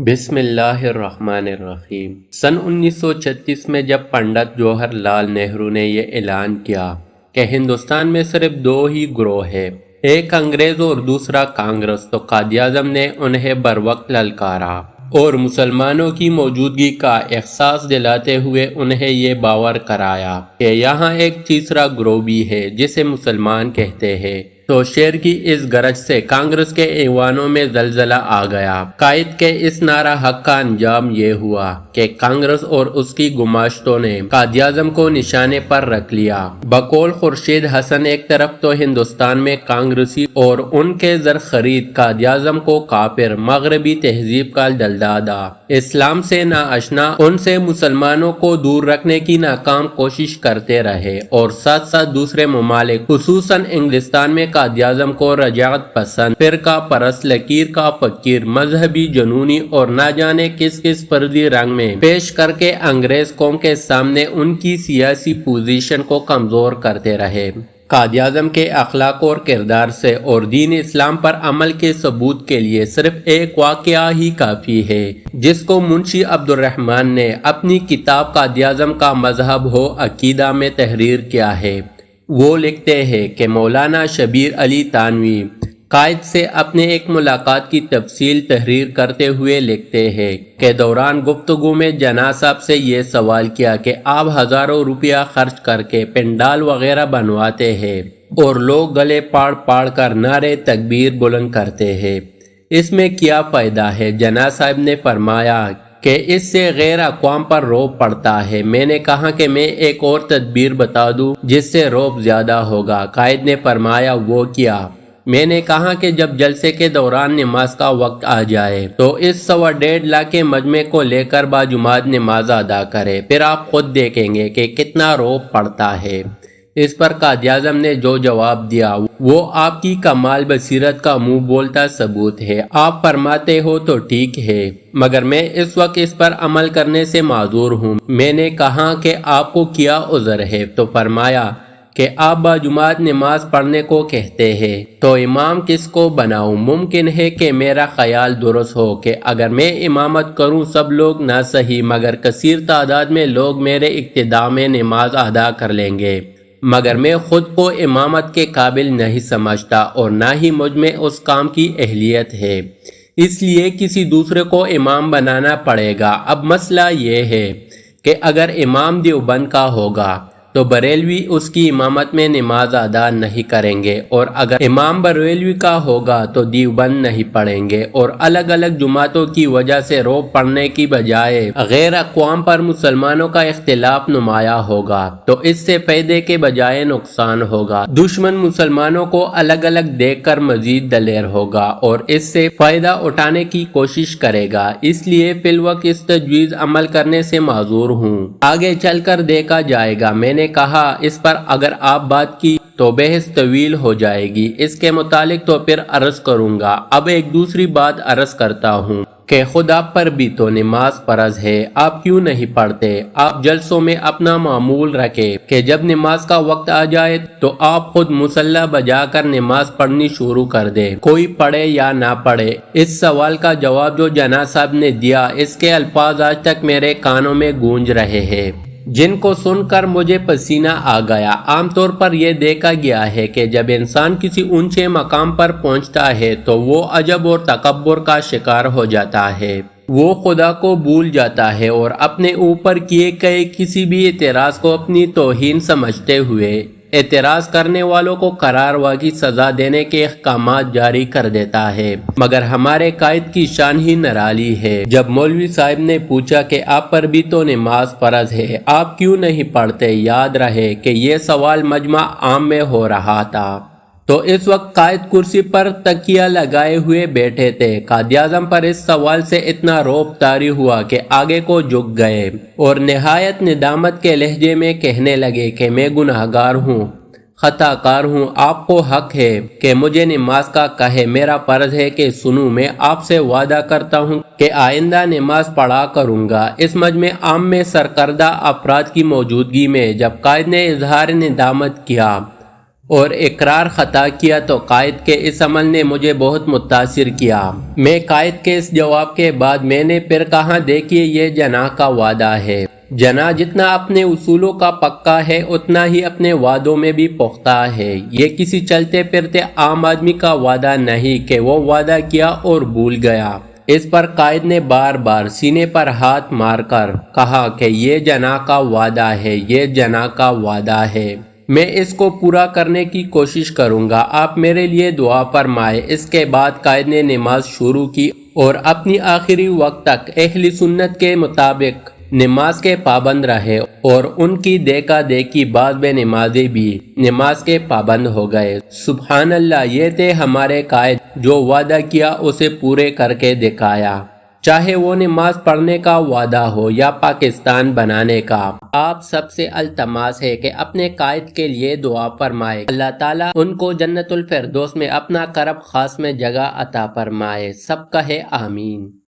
بسم اللہ الرحمن الرحیم۔ سن 1936 میں جب پنڈت جواہر لال نہرو نے یہ اعلان کیا کہ ہندوستان میں صرف دو ہی گروہ ہیں، ایک انگریز اور دوسرا کانگریس، تو قائد اعظم نے انہیں بروقت للکارا اور مسلمانوں کی موجودگی کا احساس دلاتے ہوئے انہیں یہ باور کرایا کہ یہاں ایک تیسرا گروہ بھی ہے جسے مسلمان کہتے ہیں۔ تو شیر کی اس گرج سے کانگریس کے ایوانوں میں زلزلہ آ گیا۔ قائد کے اس نعرہ حق کا انجام یہ ہوا کہ کانگریس اور اس کی گماشتوں نے قائد اعظم کو نشانے پر رکھ لیا۔ بقول خورشید حسن ایک طرف تو ہندوستان میں کانگریسی اور ان کے زر خرید قائد اعظم کو کافر، مغربی تہذیب کا دلدادہ، اسلام سے ناآشنا، ان سے مسلمانوں کو دور رکھنے کی ناکام کوشش کرتے رہے، اور ساتھ ساتھ دوسرے ممالک خصوصاً انگلستان میں قائد اعظم کو رجعت پسند، فرقہ پرست، لکیر کا فقیر، مذہبی، جنونی اور نہ جانے کس فرضی رنگ میں پیش کر کے انگریز قوم کے سامنے ان کی سیاسی پوزیشن کو کمزور کرتے رہے۔ قائد اعظم کے اخلاق اور کردار سے اور دین اسلام پر عمل کے ثبوت کے لیے صرف ایک واقعہ ہی کافی ہے، جس کو منشی عبدالرحمن نے اپنی کتاب قائد اعظم کا مذہب ہو عقیدہ میں تحریر کیا ہے۔ وہ لکھتے ہیں کہ مولانا شبیر علی تھانوی قائد سے اپنے ایک ملاقات کی تفصیل تحریر کرتے ہوئے لکھتے ہیں کہ دوران گفتگو میں جناح صاحب سے یہ سوال کیا کہ آپ ہزاروں روپیہ خرچ کر کے پنڈال وغیرہ بنواتے ہیں اور لوگ گلے پاڑ پاڑ کر نعرے تکبیر بلند کرتے ہیں، اس میں کیا فائدہ ہے؟ جناح صاحب نے فرمایا کہ اس سے غیر اقوام پر روب پڑتا ہے۔ میں نے کہا کہ میں ایک اور تدبیر بتا دوں جس سے روب زیادہ ہوگا۔ قائد نے فرمایا وہ کیا؟ میں نے کہا کہ جب جلسے کے دوران نماز کا وقت آ جائے تو اس 1.25 لاکھ کے مجمع کو لے کر باجماعت نماز ادا کرے، پھر آپ خود دیکھیں گے کہ کتنا روب پڑتا ہے۔ اس پر قائد اعظم نے جو جواب دیا وہ آپ کی کمال بصیرت کا منہ بولتا ثبوت ہے۔ آپ فرماتے ہو تو ٹھیک ہے، مگر میں اس وقت اس پر عمل کرنے سے معذور ہوں۔ میں نے کہا کہ آپ کو کیا عذر ہے؟ تو فرمایا کہ آپ باجماعت نماز پڑھنے کو کہتے ہیں، تو امام کس کو بناؤں؟ ممکن ہے کہ میرا خیال درست ہو کہ اگر میں امامت کروں سب لوگ نہ صحیح مگر کثیر تعداد میں لوگ میرے اقتداء میں نماز ادا کر لیں گے، مگر میں خود کو امامت کے قابل نہیں سمجھتا اور نہ ہی مجھ میں اس کام کی اہلیت ہے، اس لیے کسی دوسرے کو امام بنانا پڑے گا۔ اب مسئلہ یہ ہے کہ اگر امام دیوبند کا ہوگا تو بریلوی اس کی امامت میں نماز ادا نہیں کریں گے، اور اگر امام بریلوی کا ہوگا تو دیوبند نہیں پڑھیں گے، اور الگ الگ جماعتوں کی وجہ سے روب پڑھنے کی بجائے غیر اقوام پر مسلمانوں کا اختلاف نمایاں ہوگا، تو اس سے فائدے کے بجائے نقصان ہوگا۔ دشمن مسلمانوں کو الگ الگ دیکھ کر مزید دلیر ہوگا اور اس سے فائدہ اٹھانے کی کوشش کرے گا، اس لیے فی الوقت اس تجویز عمل کرنے سے معذور ہوں، آگے چل کر دیکھا جائے گا۔ میں نے کہا اس پر اگر آپ بات کی تو بحث طویل ہو جائے گی، اس کے متعلق تو پھر عرض کروں گا۔ اب ایک دوسری بات عرض کرتا ہوں کہ خدا پر بھی تو نماز فرض ہے، آپ کیوں نہیں پڑھتے؟ آپ جلسوں میں اپنا معمول رکھے کہ جب نماز کا وقت آ جائے تو آپ خود مصلی بجا کر نماز پڑھنی شروع کر دیں، کوئی پڑھے یا نہ پڑھے۔ اس سوال کا جواب جو جناح صاحب نے دیا اس کے الفاظ آج تک میرے کانوں میں گونج رہے ہیں، جن کو سن کر مجھے پسینہ آ گیا۔ عام طور پر یہ دیکھا گیا ہے کہ جب انسان کسی اونچے مقام پر پہنچتا ہے تو وہ عجب اور تکبر کا شکار ہو جاتا ہے، وہ خدا کو بھول جاتا ہے اور اپنے اوپر کیے گئے کسی بھی اعتراض کو اپنی توہین سمجھتے ہوئے اعتراض کرنے والوں کو قرار کی سزا دینے کے احکامات جاری کر دیتا ہے۔ مگر ہمارے قائد کی شان ہی نرالی ہے۔ جب مولوی صاحب نے پوچھا کہ آپ پر بھی تو نماز فرض ہے، آپ کیوں نہیں پڑھتے؟ یاد رہے کہ یہ سوال مجمع عام میں ہو رہا تھا، تو اس وقت قائد کرسی پر تکیہ لگائے ہوئے بیٹھے تھے۔ قائد اعظم پر اس سوال سے اتنا روب طاری ہوا کہ آگے کو جھک گئے اور نہایت ندامت کے لہجے میں کہنے لگے کہ میں گناہگار ہوں، خطا کار ہوں، آپ کو حق ہے کہ مجھے نماز کا کہے، میرا فرض ہے کہ سنوں، میں آپ سے وعدہ کرتا ہوں کہ آئندہ نماز پڑھا کروں گا۔ اس مجمع عام میں سرکردہ افراد کی موجودگی میں جب قائد نے اظہار ندامت کیا اور اقرار خطا کیا تو قائد کے اس عمل نے مجھے بہت متاثر کیا۔ میں قائد کے اس جواب کے بعد میں نے پھر کہا دیکھیے یہ جناح کا وعدہ ہے۔ جناح جتنا اپنے اصولوں کا پکا ہے اتنا ہی اپنے وعدوں میں بھی پختہ ہے۔ یہ کسی چلتے پھرتے عام آدمی کا وعدہ نہیں کہ وہ وعدہ کیا اور بھول گیا۔ اس پر قائد نے بار بار سینے پر ہاتھ مار کر کہا کہ یہ جناح کا وعدہ ہے، یہ جناح کا وعدہ ہے، میں اس کو پورا کرنے کی کوشش کروں گا، آپ میرے لیے دعا فرمائے۔ اس کے بعد قائد نے نماز شروع کی اور اپنی آخری وقت تک اہل سنت کے مطابق نماز کے پابند رہے اور ان کی دیکھا دیکھی بعض بے نمازی بھی نماز کے پابند ہو گئے۔ سبحان اللہ، یہ تھے ہمارے قائد جو وعدہ کیا اسے پورے کر کے دکھایا، چاہے وہ نماز پڑھنے کا وعدہ ہو یا پاکستان بنانے کا۔ آپ سب سے التماس ہے کہ اپنے قائد کے لیے دعا فرمائے، اللہ تعالیٰ ان کو جنت الفردوس میں اپنا کرب خاص میں جگہ عطا فرمائے۔ سب کہے آمین۔